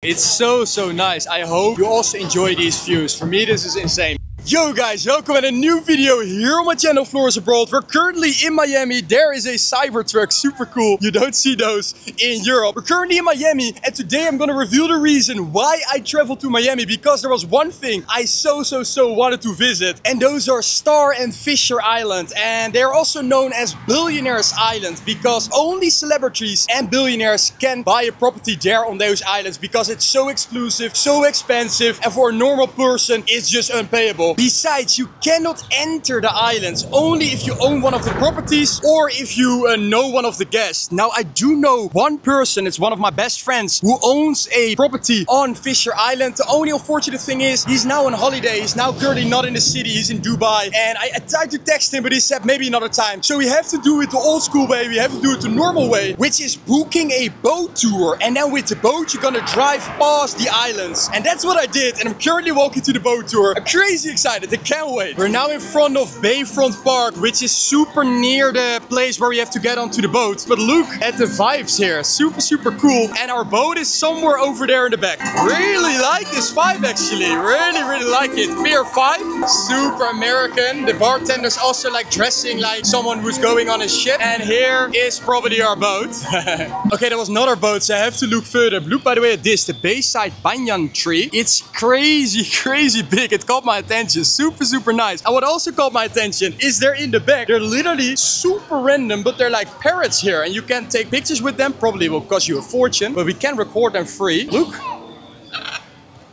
It's so nice. I hope you also enjoy these views. For me, this is insane. Yo guys, welcome at a new video here on my channel Floris Abroad. We're currently in Miami. There is a Cybertruck, super cool. You don't see those in Europe. We're currently in Miami and today I'm gonna reveal the reason why I traveled to Miami, because there was one thing I so wanted to visit, and those are Star and Fisher Island. And they're also known as Billionaire's Island because only celebrities and billionaires can buy a property there on those islands, because it's so exclusive, so expensive, and for a normal person it's just unpayable. Besides, you cannot enter the islands only if you own one of the properties or if you know one of the guests. Now, I do know one person, it's one of my best friends, who owns a property on Fisher Island. The only unfortunate thing is he's now on holiday. He's now currently not in the city, he's in Dubai. And I tried to text him, but he said maybe another time. So we have to do it the old school way, we have to do it the normal way, which is booking a boat tour. And then with the boat, you're gonna drive past the islands. And that's what I did. And I'm currently walking to the boat tour. I'm crazy excited. I can't wait. We're now in front of Bayfront Park, which is super near the place where we have to get onto the boat. But look at the vibes here. Super cool. And our boat is somewhere over there in the back. Really like this vibe actually. Really like it. Pier 5. Super American. The bartender's also like dressing like someone who's going on a ship. And here is probably our boat. Okay, that was not our boat, so I have to look further. Look by the way at this, the Bayside banyan tree. It's crazy big. It caught my attention. Super nice. And what also caught my attention is they're in the back. They're literally super random, but they're like parrots here, and you can take pictures with them. Probably will cost you a fortune, but we can record them free. Look.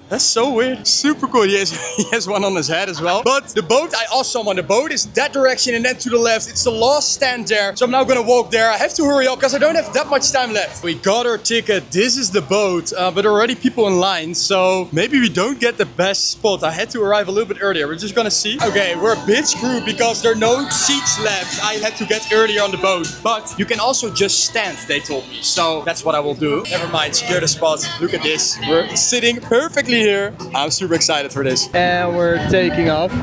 That's so weird. Super cool. He has one on his head as well. But the boat, I asked someone, the boat is that direction and then to the left. It's the last stand there. So I'm now gonna walk there. I have to hurry up because I don't have that much time left. We got our ticket. This is the boat, but there are already people in line. So maybe we don't get the best spot. I had to arrive a little bit earlier. We're just gonna see. Okay, we're a bit screwed because there are no seats left. I had to get earlier on the boat. But you can also just stand, they told me. So that's what I will do. Never mind, secure the spot. Look at this. We're sitting perfectly here. I'm super excited for this. And we're taking off.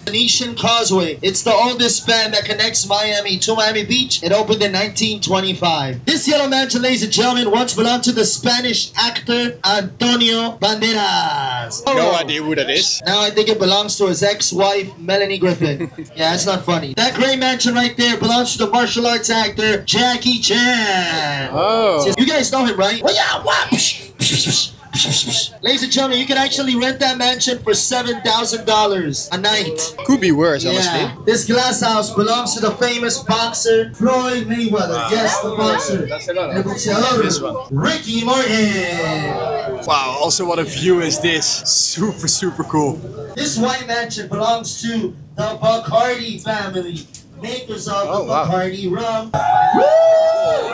Venetian Causeway. It's the oldest span that connects Miami to Miami Beach. It opened in 1925. This yellow mansion, ladies and gentlemen, once belonged to the Spanish actor Antonio Banderas. No idea who that is. Now I think it belongs to his ex-wife, Melanie Griffin. Yeah, it's not funny. That gray mansion right there belongs to the martial arts actor Jackie Chan. Oh. So you guys know him, right? Well, yeah, ladies and gentlemen, you can actually rent that mansion for $7,000 a night. Could be worse, honestly. This glass house belongs to the famous boxer Floyd Mayweather. Yes, the boxer. This one. Ricky Morton. Wow, also what a view is this. Super cool. This white mansion belongs to the Bacardi family, makers of the Bacardi rum.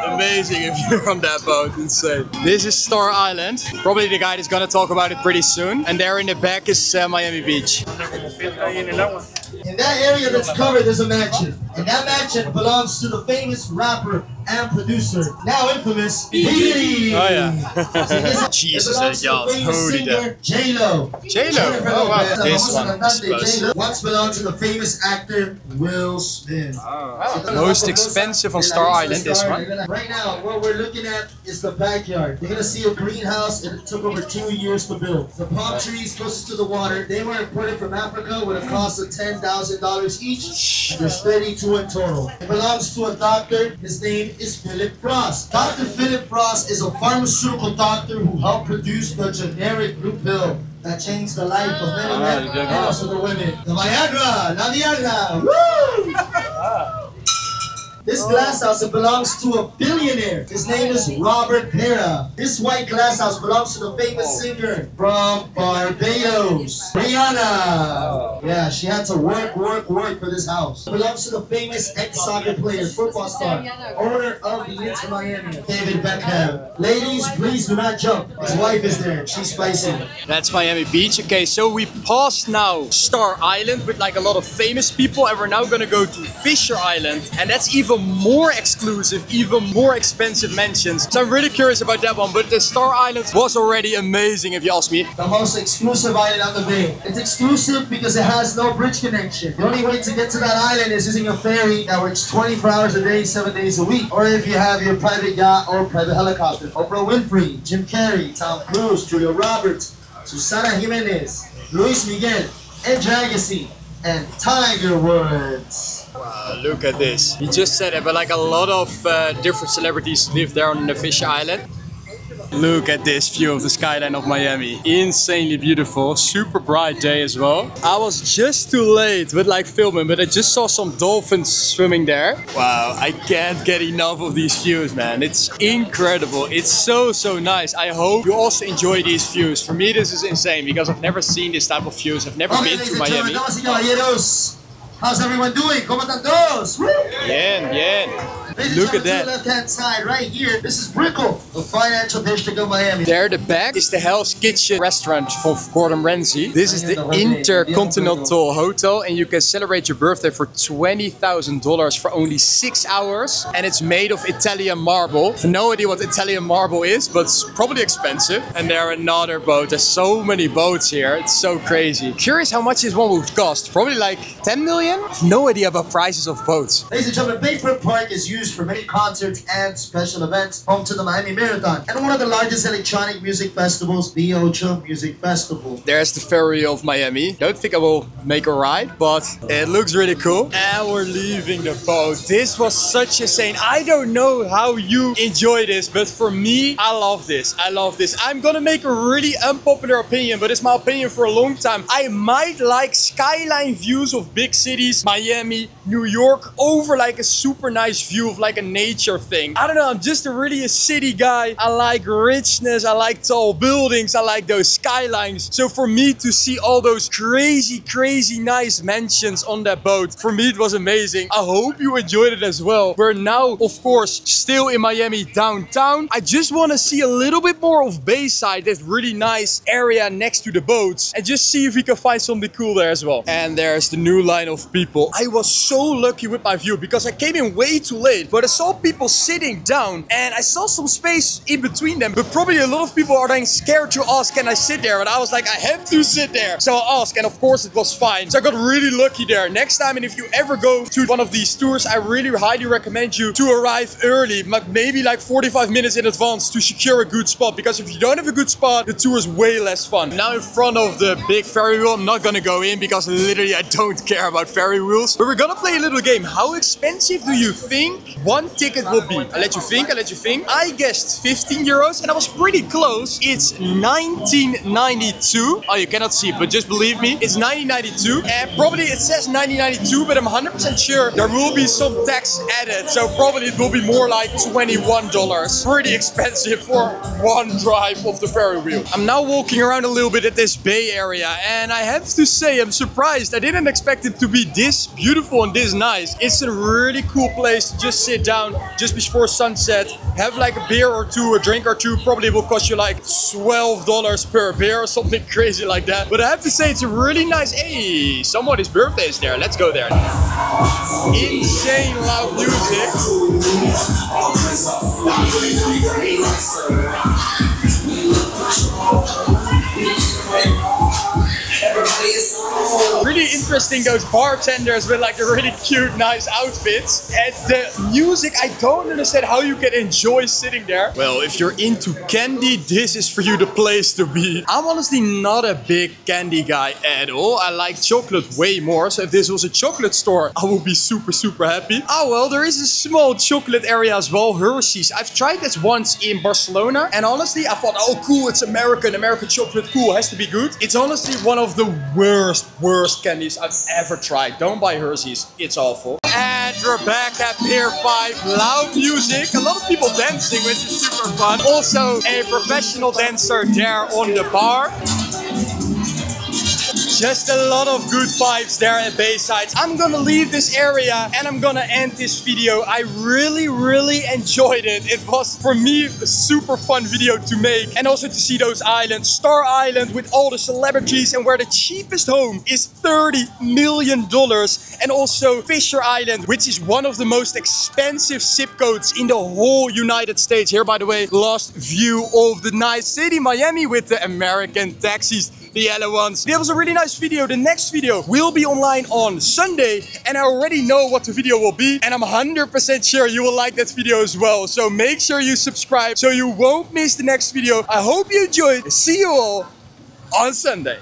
Amazing if you're on that boat, insane. This is Star Island. Probably the guy that's gonna talk about it pretty soon. And there in the back is Miami Beach. In that area that's covered, there's a mansion. And that mansion belongs to the famous rapper and producer, now infamous, Diddy. Oh yeah. Jesus, y'all, holy that. J-Lo. J-Lo? Oh wow. This one, I suppose. Once belonged to the famous actor, Will Smith. Oh. So most expensive on Star Island, this one. Right now, what we're looking at is the backyard. You're gonna see a greenhouse, and it took over 2 years to build. The palm trees closest to the water, they were imported from Africa with a cost of $10,000 each. And there's 32 in total. It belongs to a doctor. His name is Philip Frost. Dr. Philip Frost is a pharmaceutical doctor who helped produce the generic blue pill that changed the life of many men and also the women. The Viagra, La Viagra. Woo! This glass house, it belongs to a billionaire. His name is Robert Pera. This white glass house belongs to the famous singer from Barbados, Rihanna. Yeah, she had to work for this house. It belongs to the famous ex-soccer player, football star, owner of the Inter Miami, David Beckham. Ladies, please do not jump. His wife is there. She's spicy. That's Miami Beach. Okay, so we passed now Star Island with like a lot of famous people, and we're now gonna go to Fisher Island, and that's even even more exclusive, even more expensive mansions. So I'm really curious about that one, but the Star Island was already amazing if you ask me. The most exclusive island on the bay. It's exclusive because it has no bridge connection. The only way to get to that island is using a ferry that works 24 hours a day, 7 days a week. Or if you have your private yacht or private helicopter. Oprah Winfrey, Jim Carrey, Tom Cruise, Julia Roberts, Susana Jimenez, Luis Miguel, Ed Dragacy, and Tiger Woods. Wow, look at this. You just said it, but like a lot of different celebrities live there on the Fish Island. Look at this view of the skyline of Miami. Insanely beautiful, super bright day as well. I was just too late with like filming, but I just saw some dolphins swimming there. Wow, I can't get enough of these views, man. It's incredible. It's so nice. I hope you also enjoy these views. For me, this is insane because I've never seen this type of views. I've never been to Miami. How's everyone doing? ¿Cómo están todos? Bien. Look at that. Left-hand side right here. This is Brickell, the financial district of Miami. There, the back is the Hell's Kitchen restaurant for Gordon Ramsay. This is the Intercontinental Hotel, and you can celebrate your birthday for $20,000 for only 6 hours. And it's made of Italian marble. I have no idea what Italian marble is, but it's probably expensive. And there another boat. There's so many boats here. It's so crazy. Curious how much this one would cost. Probably like 10 million? I have no idea about prices of boats. Ladies and gentlemen, Bayfront Park is used for many concerts and special events, home to the Miami Marathon, and one of the largest electronic music festivals, the Ocho Music Festival. There's the ferry of Miami. Don't think I will make a ride, but it looks really cool. And we're leaving the boat. This was such insane. I don't know how you enjoy this, but for me, I love this. I love this. I'm gonna make a really unpopular opinion, but it's my opinion for a long time. I might like skyline views of big cities, Miami, New York, over like a super nice view of like a nature thing. I don't know, I'm just really a city guy. I like richness, I like tall buildings, I like those skylines. So for me to see all those crazy nice mansions on that boat, for me it was amazing. I hope you enjoyed it as well. We're now, of course, still in Miami downtown. I just want to see a little bit more of Bayside, that really nice area next to the boats, and just see if we can find something cool there as well. And there's the new line of people. I was so lucky with my view because I came in way too late, but I saw people sitting down and I saw some space in between them, but probably a lot of people are then scared to ask, can I sit there? And I was like, I have to sit there. So I asked, and of course it was fine. So I got really lucky there. Next time, and if you ever go to one of these tours, I really highly recommend you to arrive early, maybe like 45 minutes in advance to secure a good spot, because if you don't have a good spot, the tour is way less fun. Now in front of the big ferry wheel, I'm not gonna go in because literally I don't care about ferry wheels, but we're gonna play a little game. How expensive do you think one ticket will be? I let you think. I guessed 15 euros and I was pretty close. It's 1992. Oh, you cannot see it, but just believe me, it's 1992. And probably it says 1992, but I'm 100% sure there will be some tax added. So probably it will be more like $21. Pretty expensive for one drive of the ferry wheel. I'm now walking around a little bit at this bay area, and I have to say I'm surprised. I didn't expect it to be this beautiful and this nice. It's a really cool place to just sit down just before sunset, have like a beer or two, a drink or two. Probably will cost you like $12 per beer or something crazy like that. But I have to say it's a really nice, hey, somebody's birthday is there. Let's go there. Insane loud music. Really interesting, those bartenders with like a really cute, nice outfits. And the music, I don't understand how you can enjoy sitting there. Well, if you're into candy, this is for you the place to be. I'm honestly not a big candy guy at all. I like chocolate way more. So if this was a chocolate store, I would be super happy. Oh well, there is a small chocolate area as well, Hershey's. I've tried this once in Barcelona, and honestly, I thought, oh cool, it's American chocolate, cool, has to be good. It's honestly one of the worst candies I've ever tried. Don't buy Hershey's, it's awful. And we're back at Pier 5, loud music, a lot of people dancing, which is super fun. Also a professional dancer there on the bar. Just a lot of good vibes there at Bayside. I'm gonna leave this area and I'm gonna end this video. I really enjoyed it. It was, for me, a super fun video to make. And also to see those islands. Star Island with all the celebrities and where the cheapest home is $30 million. And also Fisher Island, which is one of the most expensive zip codes in the whole United States. Here, by the way, last view of the nice city, Miami, with the American taxis, the yellow ones. It was a really nice video. The next video will be online on Sunday, and I already know what the video will be, and I'm 100% sure you will like that video as well. So make sure you subscribe so you won't miss the next video. I hope you enjoyed. See you all on Sunday.